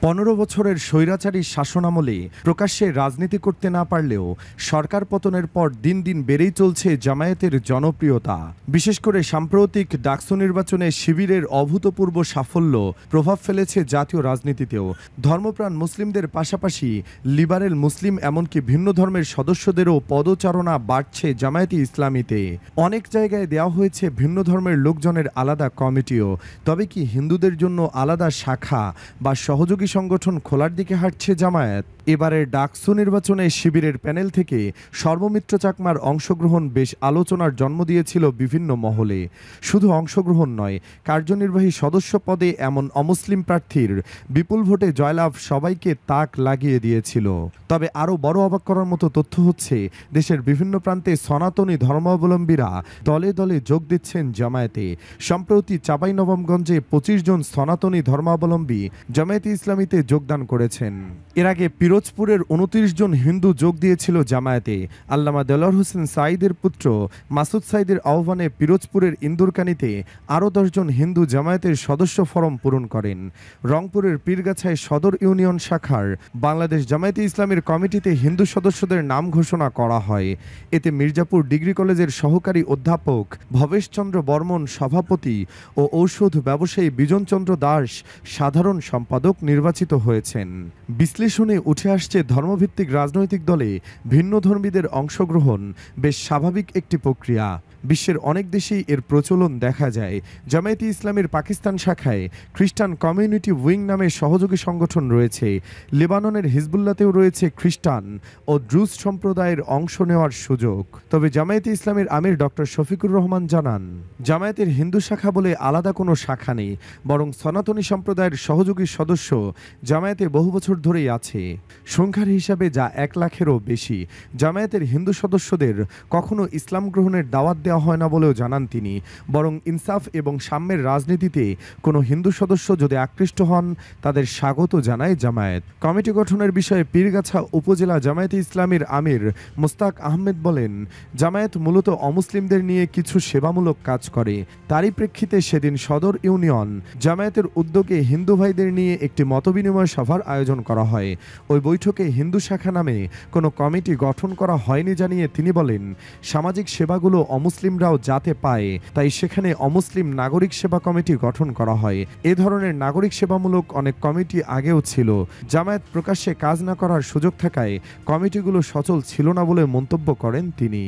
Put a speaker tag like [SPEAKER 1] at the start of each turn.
[SPEAKER 1] 15 বছরের স্বৈরাচারী শাসনামলে প্রকাশ্যে রাজনীতি করতে না পারলেও সরকার পতনের পর দিন দিন বেড়েই চলছে জামায়াতের জনপ্রিয়তা। বিশেষ করে সাম্প্রতিক ডাকসু নির্বাচনে শিবিরের অভূতপূর্ব সাফল্য প্রভাব ফেলেছে জাতীয় রাজনীতিতেও। ধর্মপ্রাণ মুসলিমদের পাশাপাশি লিবারেল মুসলিম এমনকি ভিন্ন ধর্মের সদস্যদেরও পদচারণা বাড়ছে জামায়াতে ইসলামীতে। অনেক জায়গায় দেওয়া হয়েছে ভিন্ন ধর্মের লোকজনের আলাদা কমিটিও। তবে কি হিন্দুদের জন্য আলাদা শাখা বা সহযোগী সংগঠন খোলার দিকে হাঁটছে জামায়াত? এবারের ডাকসু নির্বাচনে শিবিরের প্যানেল থেকে সর্বমিত্র চাকমার অংশগ্রহণ বেশ আলোচনার জন্ম দিয়েছিল বিভিন্ন মহলে। শুধু অংশগ্রহণ নয়, কার্যনির্বাহী সদস্য পদে এমন অমুসলিম প্রার্থীর বিপুল ভোটে জয়লাভ সবাইকে তাক লাগিয়ে দিয়েছিল। তবে আরও বড় অবাক করার মতো তথ্য হচ্ছে, দেশের বিভিন্ন প্রান্তে সনাতনী ধর্মাবলম্বীরা দলে দলে যোগ দিচ্ছেন জামায়াতে। সম্প্রতি চাঁপাইনবাবগঞ্জে 25 জন সনাতনী ধর্মাবলম্বী জামায়াতে ইসলামীতে যোগদান করেছেন। এর আগে পিরোজপুরের 29 জন হিন্দু যোগ দিয়েছিল জামায়াতে। আল্লামা দেলোয়ার হোসেন সাঈদের পুত্র মাসুদ সাঈদের আহ্বানে পিরোজপুরের ইন্দুরকানীতে আরও 10 জন হিন্দু জামায়াতের সদস্য ফরম পূরণ করেন। রংপুরের পীরগাছায় সদর ইউনিয়ন শাখার বাংলাদেশ জামায়াতে ইসলামীর কমিটিতে হিন্দু সদস্যদের নাম ঘোষণা করা হয়। এতে মির্জাপুর ডিগ্রি কলেজের সহকারী অধ্যাপক ভবেশচন্দ্র বর্মন সভাপতি ও ঔষধ ব্যবসায়ী বিজনচন্দ্র দাস সাধারণ সম্পাদক নির্বাচিত হয়েছেন। বিশ্লেষণে উঠে আসছে, ধর্মভিত্তিক রাজনৈতিক দলে ভিন্ন ধর্মীদের অংশগ্রহণ বেশ স্বাভাবিক একটি প্রক্রিয়া। বিশ্বের অনেক দেশেই এর প্রচলন দেখা যায়। জামায়াতে ইসলামীর পাকিস্তান শাখায় খ্রিস্টান কমিউনিটি উইং নামে সহযোগী সংগঠন রয়েছে। লেবাননের হিজবুল্লাতেও রয়েছে খ্রিস্টান ও দ্রুজ সম্প্রদায়ের অংশ নেওয়ার সুযোগ। তবে জামায়াতে ইসলামীর আমির ডক্টর শফিকুর রহমান জানান, জামায়াতের হিন্দু শাখা বলে আলাদা কোনো শাখা নেই, বরং সনাতনী সম্প্রদায়ের সহযোগী সদস্য জামায়াতে বহু বছর ধরেই আছে। সংখ্যার হিসাবে যা 1 লাখেরও বেশি। জামায়াতের হিন্দু সদস্যদের কখনো ইসলাম গ্রহণের দাওয়াত দেওয়া হয় না বলেও জানান তিনি, বরং ইনসাফ এবং সাম্যের রাজনীতিতে কোনো হিন্দু সদস্য যদি আকৃষ্ট হন তাদের স্বাগত জানায় জামায়াত। কমিটি গঠনের বিষয়ে পীরগাছা উপজেলা জামায়াতে ইসলামীর আমির মোস্তাক আহমেদ বলেন, জামায়াত মূলত অমুসলিমদের নিয়ে কিছু সেবামূলক কাজ করে। তারই প্রেক্ষিতে সেদিন সদর ইউনিয়ন জামায়াতের উদ্যোগে হিন্দু ভাইদের নিয়ে একটি মতবিনিময় সভার আয়োজন করা হয়। ওই বৈঠকে হিন্দু শাখা নামে কোনো কমিটি গঠন করা হয়নি জানিয়ে তিনি বলেন, সামাজিক সেবাগুলো অমুসলিমরাও যাতে পায় তাই সেখানে অমুসলিম নাগরিক সেবা কমিটি গঠন করা হয়। এ ধরনের নাগরিক সেবামূলক অনেক কমিটি আগেও ছিল। জামায়াত প্রকাশ্যে কাজ না করার সুযোগ থাকায় কমিটিগুলো সচল ছিল না বলে মন্তব্য করেন তিনি।